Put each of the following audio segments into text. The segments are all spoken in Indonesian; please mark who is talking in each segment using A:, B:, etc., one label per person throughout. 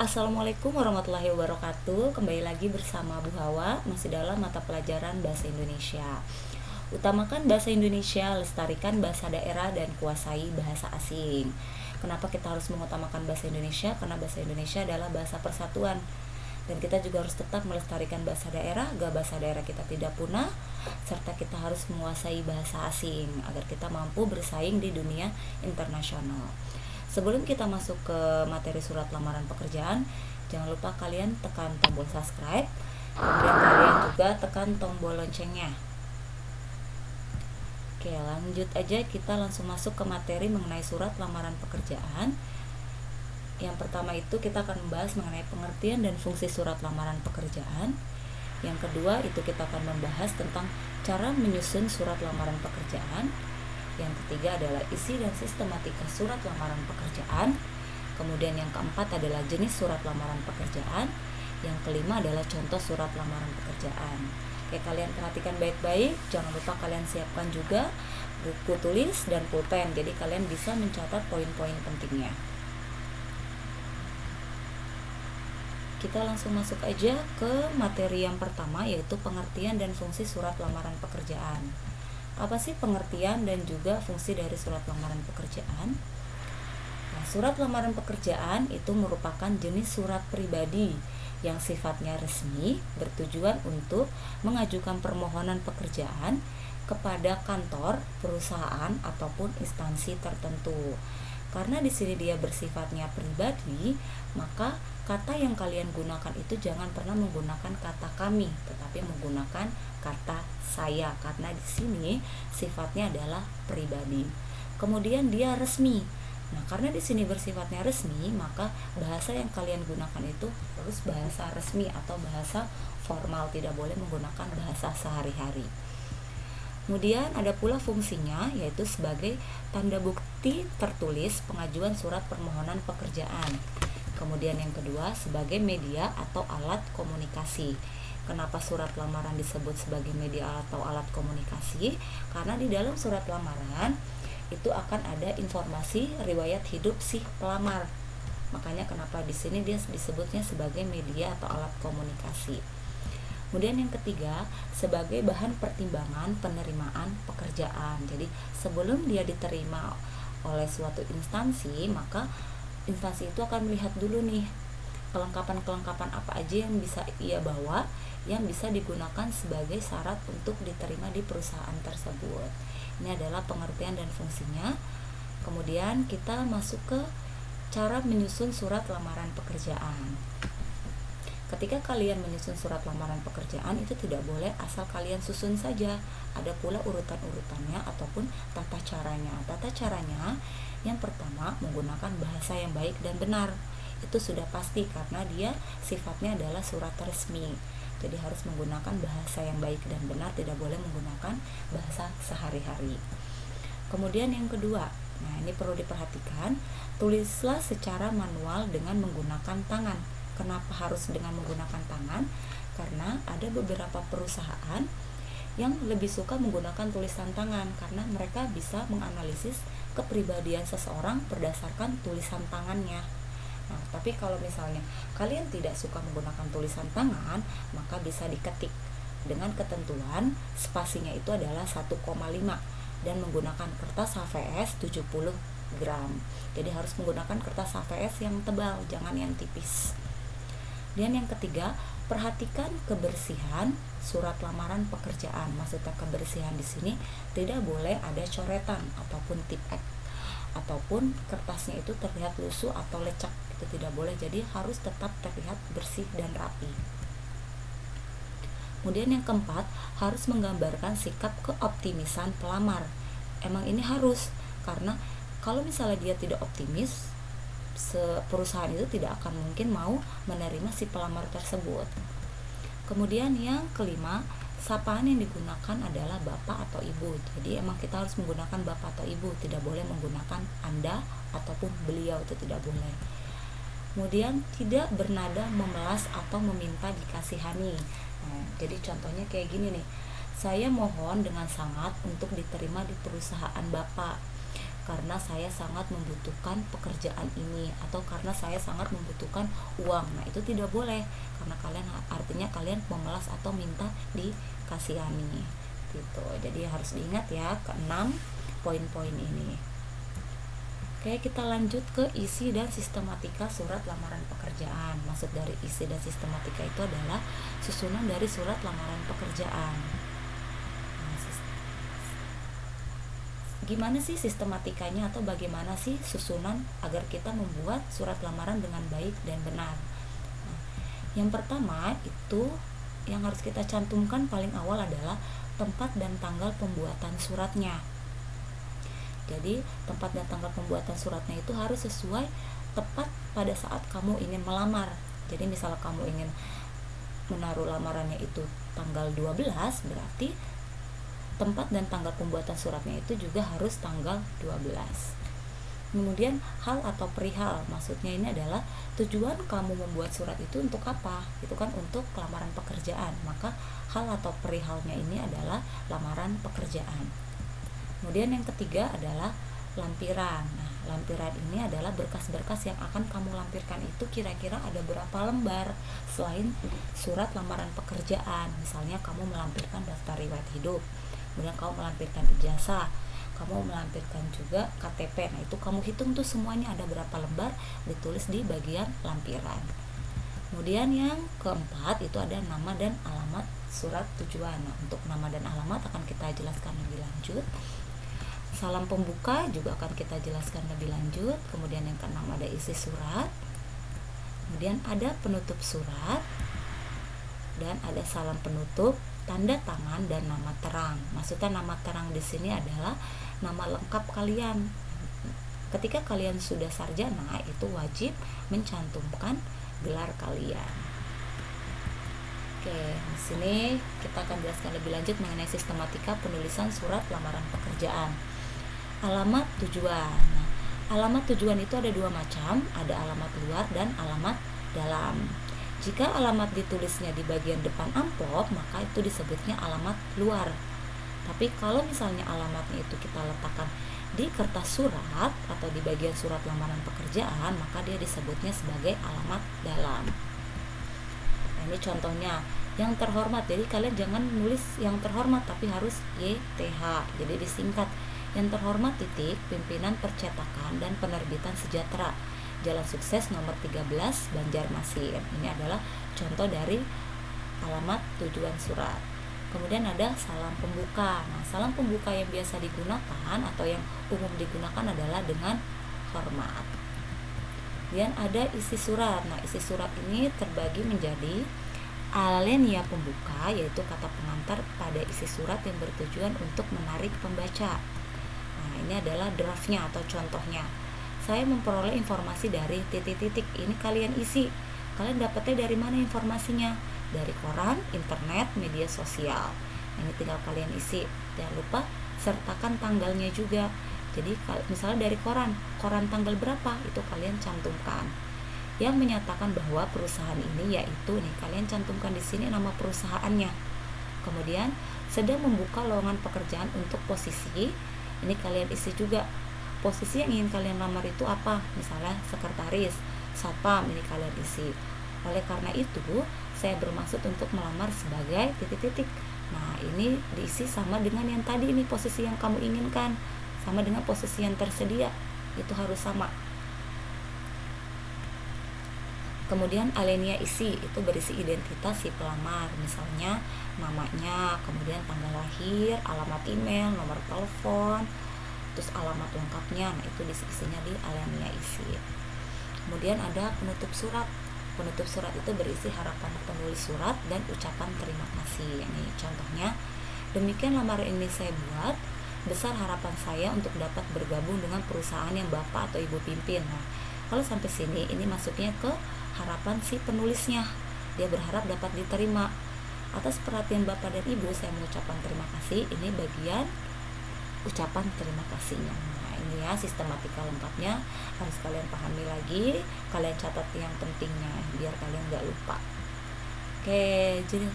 A: Assalamualaikum warahmatullahi wabarakatuh. Kembali lagi bersama Bu Hawa, masih dalam mata pelajaran Bahasa Indonesia. Utamakan bahasa Indonesia, lestarikan bahasa daerah, dan kuasai bahasa asing. Kenapa kita harus mengutamakan bahasa Indonesia? Karena bahasa Indonesia adalah bahasa persatuan. Dan kita juga harus tetap melestarikan bahasa daerah agar bahasa daerah kita tidak punah, serta kita harus menguasai bahasa asing agar kita mampu bersaing di dunia internasional. Sebelum kita masuk ke materi surat lamaran pekerjaan, jangan lupa kalian tekan tombol subscribe, kemudian kalian juga tekan tombol loncengnya. Oke, lanjut aja, kita langsung masuk ke materi mengenai surat lamaran pekerjaan. Yang pertama itu kita akan membahas mengenai pengertian dan fungsi surat lamaran pekerjaan. Yang kedua itu kita akan membahas tentang cara menyusun surat lamaran pekerjaan. Yang ketiga adalah isi dan sistematika surat lamaran pekerjaan. Kemudian yang keempat adalah jenis surat lamaran pekerjaan. Yang kelima adalah contoh surat lamaran pekerjaan. Oke, kalian perhatikan baik-baik. Jangan lupa kalian siapkan juga buku tulis dan pulpen. Jadi kalian bisa mencatat poin-poin pentingnya. Kita langsung masuk aja ke materi yang pertama, yaitu pengertian dan fungsi surat lamaran pekerjaan. Apa sih pengertian dan juga fungsi dari surat lamaran pekerjaan? Nah, surat lamaran pekerjaan itu merupakan jenis surat pribadi yang sifatnya resmi, bertujuan untuk mengajukan permohonan pekerjaan kepada kantor, perusahaan, ataupun instansi tertentu. Karena di sini dia bersifatnya pribadi, maka kata yang kalian gunakan itu jangan pernah menggunakan kata kami, tetapi menggunakan kata saya, karena di sini sifatnya adalah pribadi. Kemudian dia resmi. Nah, karena di sini bersifatnya resmi, maka bahasa yang kalian gunakan itu harus bahasa resmi atau bahasa formal, tidak boleh menggunakan bahasa sehari-hari. Kemudian ada pula fungsinya, yaitu sebagai tanda bukti tertulis pengajuan surat permohonan pekerjaan. Kemudian yang kedua, sebagai media atau alat komunikasi. Kenapa surat lamaran disebut sebagai media atau alat komunikasi? Karena di dalam surat lamaran itu akan ada informasi riwayat hidup si pelamar. Makanya kenapa di sini dia disebutnya sebagai media atau alat komunikasi. Kemudian yang ketiga, sebagai bahan pertimbangan penerimaan pekerjaan. Jadi sebelum dia diterima oleh suatu instansi, maka instansi itu akan melihat dulu nih kelengkapan-kelengkapan apa aja yang bisa ia bawa, yang bisa digunakan sebagai syarat untuk diterima di perusahaan tersebut. Ini adalah pengertian dan fungsinya. Kemudian kita masuk ke cara menyusun surat lamaran pekerjaan. Ketika kalian menyusun surat lamaran pekerjaan, itu tidak boleh asal kalian susun saja. Ada pula urutan-urutannya ataupun tata caranya. Tata caranya yang pertama menggunakan bahasa yang baik dan benar. Itu sudah pasti karena dia sifatnya adalah surat resmi. Jadi harus menggunakan bahasa yang baik dan benar, tidak boleh menggunakan bahasa sehari-hari. Kemudian yang kedua, nah ini perlu diperhatikan, tulislah secara manual dengan menggunakan tangan. Kenapa harus dengan menggunakan tangan? Karena ada beberapa perusahaan yang lebih suka menggunakan tulisan tangan karena mereka bisa menganalisis kepribadian seseorang berdasarkan tulisan tangannya. Nah, tapi kalau misalnya kalian tidak suka menggunakan tulisan tangan, maka bisa diketik dengan ketentuan spasinya itu adalah 1,5 dan menggunakan kertas HVS 70 gram. Jadi harus menggunakan kertas HVS yang tebal, jangan yang tipis. Dan yang ketiga, perhatikan kebersihan surat lamaran pekerjaan. Maksudnya kebersihan di sini tidak boleh ada coretan ataupun tip X ataupun kertasnya itu terlihat lusuh atau lecak, itu tidak boleh. Jadi harus tetap terlihat bersih dan rapi. Kemudian yang keempat, harus menggambarkan sikap keoptimisan pelamar. Emang ini harus, karena kalau misalnya dia tidak optimis, perusahaan itu tidak akan mungkin mau menerima si pelamar tersebut. Kemudian yang kelima, sapaan yang digunakan adalah bapak atau ibu. Jadi emang kita harus menggunakan bapak atau ibu, tidak boleh menggunakan anda ataupun beliau, itu tidak boleh. Kemudian tidak bernada memelas atau meminta dikasihani. Nah, jadi contohnya kayak gini nih, saya mohon dengan sangat untuk diterima di perusahaan bapak. karena saya sangat membutuhkan pekerjaan ini, atau karena saya sangat membutuhkan uang. Nah, itu tidak boleh, karena kalian artinya kalian memelas atau minta dikasihani gitu. Jadi harus diingat ya ke-6 poin-poin ini. Oke, kita lanjut ke isi dan sistematika surat lamaran pekerjaan. Maksud dari isi dan sistematika itu adalah susunan dari surat lamaran pekerjaan. Nah, gimana sih sistematikanya, atau bagaimana sih susunan agar kita membuat surat lamaran dengan baik dan benar? Nah, yang pertama itu yang harus kita cantumkan paling awal adalah tempat dan tanggal pembuatan suratnya. Jadi tempat dan tanggal pembuatan suratnya itu harus sesuai tepat pada saat kamu ingin melamar. Jadi misalnya kamu ingin menaruh lamarannya itu tanggal 12, berarti tempat dan tanggal pembuatan suratnya itu juga harus tanggal 12. Kemudian hal atau perihal, maksudnya ini adalah tujuan kamu membuat surat itu untuk apa? Itu kan untuk lamaran pekerjaan. Maka hal atau perihalnya ini adalah lamaran pekerjaan. Kemudian yang ketiga adalah lampiran. Nah, lampiran ini adalah berkas-berkas yang akan kamu lampirkan itu kira-kira ada berapa lembar selain surat lamaran pekerjaan. Misalnya kamu melampirkan daftar riwayat hidup, kemudian kamu melampirkan ijazah, kamu melampirkan juga KTP. Nah, itu kamu hitung tuh semuanya ada berapa lembar, ditulis di bagian lampiran. Kemudian yang keempat itu ada nama dan alamat surat tujuan. Nah, untuk nama dan alamat akan kita jelaskan lebih lanjut. Salam pembuka juga akan kita jelaskan lebih lanjut. Kemudian yang keenam ada isi surat. Kemudian ada penutup surat. Dan ada salam penutup, tanda tangan, dan nama terang. Maksudnya nama terang di sini adalah nama lengkap kalian. Ketika kalian sudah sarjana, itu wajib mencantumkan gelar kalian. Oke, di sini kita akan jelaskan lebih lanjut mengenai sistematika penulisan surat lamaran pekerjaan. Alamat tujuan. Nah, alamat tujuan itu ada dua macam, ada alamat luar dan alamat dalam. Jika alamat ditulisnya di bagian depan amplop, maka itu disebutnya alamat luar. Tapi kalau misalnya alamatnya itu kita letakkan di kertas surat atau di bagian surat lamaran pekerjaan, maka dia disebutnya sebagai alamat dalam. Nah, ini contohnya. Yang terhormat, jadi kalian jangan nulis yang terhormat tapi harus YTH, jadi disingkat. Yang terhormat titik pimpinan percetakan dan penerbitan Sejahtera, Jalan Sukses nomor 13 Banjarmasin. Ini adalah contoh dari alamat tujuan surat. Kemudian ada salam pembuka. Nah, salam pembuka yang biasa digunakan atau yang umum digunakan adalah dengan hormat. Kemudian ada isi surat. Nah, isi surat ini terbagi menjadi alenia pembuka, yaitu kata pengantar pada isi surat yang bertujuan untuk menarik pembaca. Nah, ini adalah draftnya atau contohnya. Saya memperoleh informasi dari titik-titik. Ini kalian isi. Kalian dapatnya dari mana informasinya? Dari koran, internet, media sosial. Ini tinggal kalian isi. Jangan lupa sertakan tanggalnya juga. Jadi misalnya dari koran tanggal berapa? Itu kalian cantumkan. Yang menyatakan bahwa perusahaan ini yaitu nih, kalian cantumkan di sini nama perusahaannya. Kemudian sedang membuka lowongan pekerjaan untuk posisi. Ini kalian isi juga. Posisi yang ingin kalian lamar itu apa? Misalnya sekretaris, satpam, ini kalian isi. Oleh karena itu, saya bermaksud untuk melamar sebagai titik-titik. Nah, ini diisi sama dengan yang tadi, ini posisi yang kamu inginkan, sama dengan posisi yang tersedia. Itu harus sama. Kemudian alenia isi, itu berisi identitas si pelamar, misalnya namanya, kemudian tanggal lahir, alamat email, nomor telepon, terus alamat lengkapnya. Nah, itu isinya di alenia isi. Kemudian ada penutup surat. Penutup surat itu berisi harapan penulis surat dan ucapan terima kasih. Ini contohnya, demikian lamaran ini saya buat, besar harapan saya untuk dapat bergabung dengan perusahaan yang Bapak atau Ibu pimpin. Nah, kalau sampai sini ini masuknya ke harapan si penulisnya. Dia berharap dapat diterima. Atas perhatian Bapak dan Ibu, saya mengucapkan terima kasih. Ini bagian ucapan terima kasihnya. Nah, ini ya sistematika lengkapnya, harus kalian pahami lagi, kalian catat yang pentingnya biar kalian gak lupa. Oke, jadi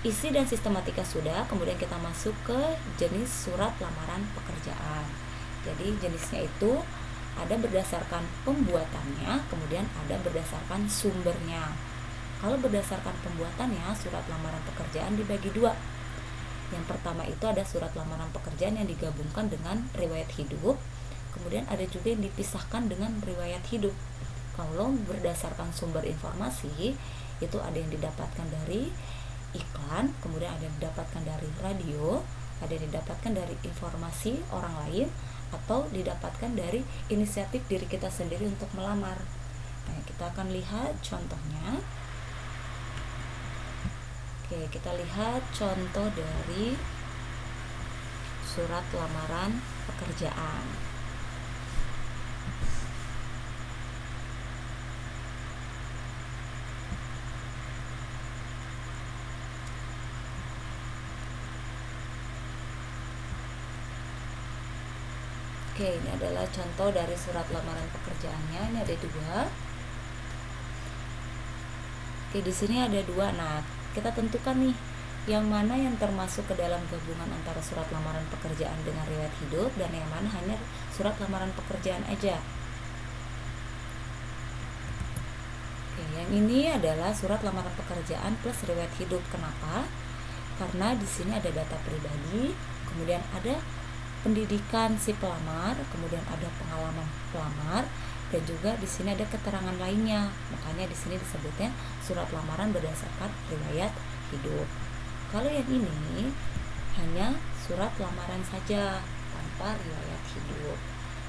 A: isi dan sistematika sudah. Kemudian kita masuk ke jenis surat lamaran pekerjaan. Jadi jenisnya itu ada berdasarkan pembuatannya, kemudian ada berdasarkan sumbernya. Kalau berdasarkan pembuatannya, surat lamaran pekerjaan dibagi dua. Yang pertama itu ada surat lamaran pekerjaan yang digabungkan dengan riwayat hidup, kemudian ada juga yang dipisahkan dengan riwayat hidup. Kalau berdasarkan sumber informasi, itu ada yang didapatkan dari iklan, kemudian ada yang didapatkan dari radio, ada yang didapatkan dari informasi orang lain, atau didapatkan dari inisiatif diri kita sendiri untuk melamar. Nah, kita akan lihat contohnya. Oke, kita lihat contoh dari surat lamaran pekerjaan. Oke, ini adalah contoh dari surat lamaran pekerjaannya. Ini ada dua. Oke, di sini ada dua. Nah, kita tentukan nih yang mana yang termasuk ke dalam gabungan antara surat lamaran pekerjaan dengan riwayat hidup, dan yang mana hanya surat lamaran pekerjaan aja. Oke, yang ini adalah surat lamaran pekerjaan plus riwayat hidup. Kenapa? Karena di sini ada data pribadi, kemudian ada pendidikan si pelamar, kemudian ada pengalaman pelamar, dan juga di sini ada keterangan lainnya. Makanya di sini disebutnya surat lamaran berdasarkan riwayat hidup. Kalau yang ini hanya surat lamaran saja tanpa riwayat hidup.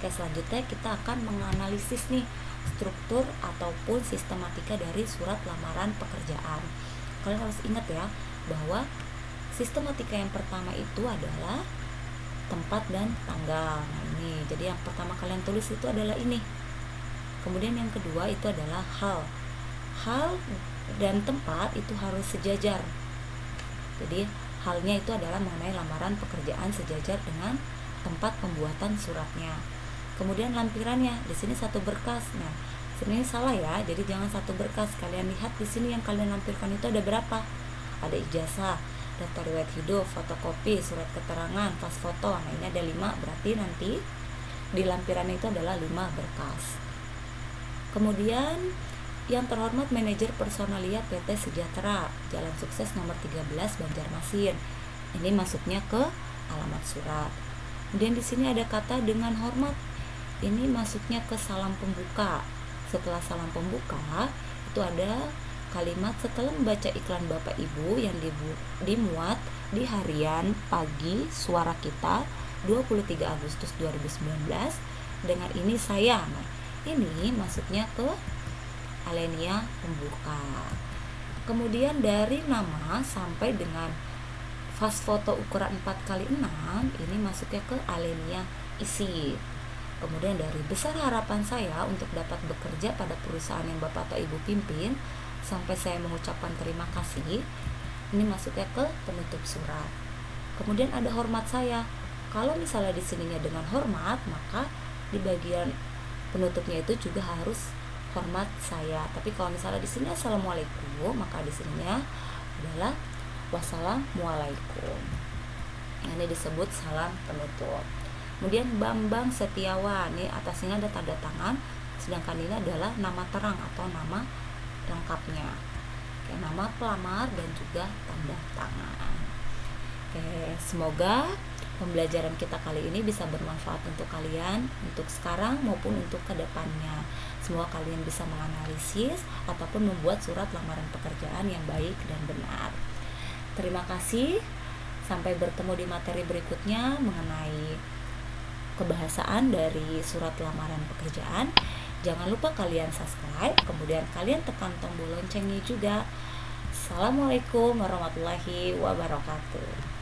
A: Oke, selanjutnya kita akan menganalisis nih struktur ataupun sistematika dari surat lamaran pekerjaan. Kalian harus ingat ya bahwa sistematika yang pertama itu adalah tempat dan tanggal. Nah, ini jadi yang pertama kalian tulis itu adalah ini. Kemudian yang kedua itu adalah hal dan tempat itu harus sejajar. Jadi halnya itu adalah mengenai lamaran pekerjaan sejajar dengan tempat pembuatan suratnya. Kemudian lampirannya, di sini satu berkas. Nah, sini salah ya, jadi jangan satu berkas. Kalian lihat di sini yang kalian lampirkan itu ada berapa? Ada ijazah, daftar riwayat hidup, fotokopi, surat keterangan, pas foto. Nah, ini ada 5, berarti nanti di lampirannya itu adalah 5 berkas. Kemudian yang terhormat manajer personalia PT Sejahtera, Jalan Sukses nomor 13 Banjarmasin. Ini masuknya ke alamat surat. Kemudian di sini ada kata dengan hormat. Ini masuknya ke salam pembuka. Setelah salam pembuka itu ada kalimat setelah membaca iklan Bapak Ibu yang dimuat di harian Pagi Suara Kita 23 Agustus 2019 dengan ini saya. Nah, ini masuknya ke alinea pembuka. Kemudian dari nama sampai dengan fast foto ukuran 4x6 ini masuknya ke alinea isi. Kemudian dari besar harapan saya untuk dapat bekerja pada perusahaan yang Bapak atau Ibu pimpin sampai saya mengucapkan terima kasih, ini masuknya ke penutup surat. Kemudian ada hormat saya. Kalau misalnya di sininya dengan hormat, maka di bagian penutupnya itu juga harus hormat saya. Tapi kalau misalnya di sini assalamualaikum, maka di sininya adalah wassalamualaikum. Ini disebut salam penutup. Kemudian Bambang Setiawan, ini atasnya ada tanda tangan, sedangkan ini adalah nama terang atau nama lengkapnya. Oke, nama pelamar dan juga tanda tangan. Oke, semoga pembelajaran kita kali ini bisa bermanfaat untuk kalian, untuk sekarang maupun untuk kedepannya. Semoga kalian bisa menganalisis ataupun membuat surat lamaran pekerjaan yang baik dan benar. Terima kasih. Sampai bertemu di materi berikutnya mengenai kebahasaan dari surat lamaran pekerjaan. Jangan lupa kalian subscribe, kemudian kalian tekan tombol loncengnya juga. Assalamualaikum warahmatullahi wabarakatuh.